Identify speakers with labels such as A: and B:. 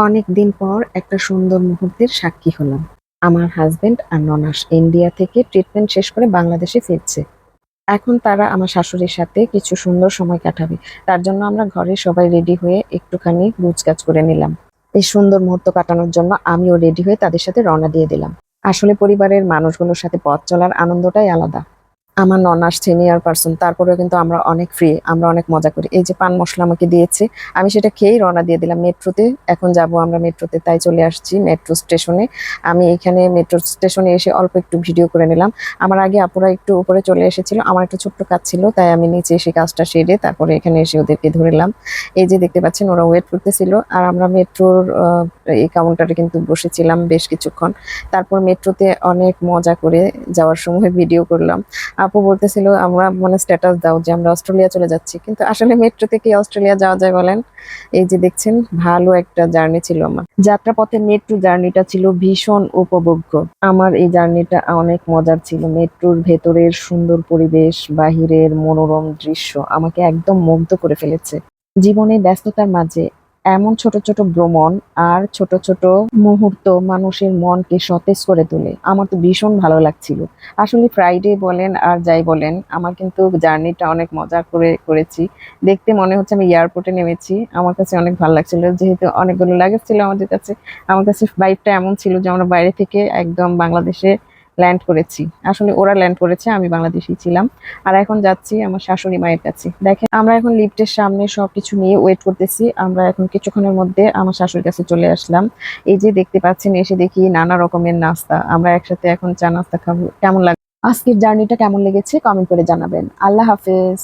A: অনেক দিন পর একটা সুন্দর মুহূর্তের সাক্ষী হলাম। আমার হাজবেন্ড আর ননাস ইন্ডিয়া থেকে ট্রিটমেন্ট শেষ করে বাংলাদেশে ফিরছে। এখন তারা আমার শাশুড়ির সাথে কিছু সুন্দর সময় কাটাবে। তার জন্য আমরা ঘরে সবাই রেডি হয়ে একটুখানি গুছগাছ করে নিলাম। এই সুন্দর মুহূর্ত কাটানোর জন্য আমিও রেডি হয়ে তাদের সাথে রওনা দিয়ে দিলাম। আসলে পরিবারের মানুষগুলোর সাথে পথ চলার আনন্দটাই আলাদা। আমার ননাস সিনিয়র পারসন, তারপরেও কিন্তু আমরা অনেক ফ্রি, আমরা অনেক মজা করি। এই যে পান মসলা আমাকে দিয়েছে, আমি সেটা খেয়েই রওনা দিয়ে দিলাম মেট্রোতে। এখন যাব আমরা মেট্রোতে, তাই চলে আসছি মেট্রো স্টেশনে। আমি এখানে মেট্রো স্টেশনে এসে অল্প একটু ভিডিও করে নিলাম। আমার আগে আপুরা একটু উপরে চলে এসেছিল, আমার একটা ছোট্ট কাজ ছিল, তাই আমি নিচে এসে কাজটা সেরে তারপরে এখানে এসে ওদেরকে ধরলাম। এই যে দেখতে পাচ্ছেন ওরা ওয়েট করতেছিল, আর আমরা মেট্রোর এই কাউন্টারে কিন্তু বসেছিলাম বেশ কিছুক্ষণ। তারপর মেট্রোতে অনেক মজা করে যাওয়ার সময় ভিডিও করলাম। আপু বলতেছিল আমরা মানে স্ট্যাটাস দাও যে আমরা অস্ট্রেলিয়া চলে যাচ্ছি, কিন্তু আসলে মেট্রো থেকে অস্ট্রেলিয়া যাওয়া যায় বলেন? এই যে দেখছেন, ভালো একটা জার্নি ছিল আমার। যাত্রাপথে মেট্রো জার্নিটা ছিল ভীষণ উপভোগ্য। আমার এই জার্নিটা অনেক মজার ছিল। মেট্রোর ভেতরের সুন্দর পরিবেশ, বাহিরের মনোরম দৃশ্য আমাকে একদম মুগ্ধ করে ফেলেছে। জীবনে ব্যস্ততার মাঝে এমন ছোট ছোট ভ্রমণ আর ছোট ছোট মুহূর্ত মানুষের মনকে সতেজ করে তোলে। আমার তো ভীষণ ভালো লাগছিল। আসলে ফ্রাইডে বলেন আর যাই বলেন, আমার কিন্তু জার্নিটা অনেক মজা করে করেছি। দেখতে মনে হচ্ছে আমি এয়ারপোর্টে নেমেছি। আমার কাছে অনেক ভালো লাগছিল, যেহেতু অনেকগুলো লাগেজ ছিল আমাদের কাছে। আমার কাছে ভাইবটা এমন ছিল যে আমরা বাইরে থেকে একদম বাংলাদেশে ল্যান্ড করেছি। আসলে ওরা ল্যান্ড করেছে, আমি বাংলাদেশেই ছিলাম। আর এখন যাচ্ছি আমার শাশুড়ি মায়ের কাছে। দেখেন, আমরা এখন লিফটের সামনে সবকিছু নিয়ে ওয়েট করতেছি। আমরা এখন কিছুক্ষণের মধ্যে আমার শাশুড়ির কাছে চলে আসলাম। এই যে দেখতে পাচ্ছেন, এসে দেখি নানা রকমের নাস্তা। আমরা একসাথে এখন চা নাস্তা খাবো। কেমন লাগে আজকের জার্নিটা, কেমন লেগেছে কমেন্ট করে জানাবেন। আল্লাহ হাফেজ।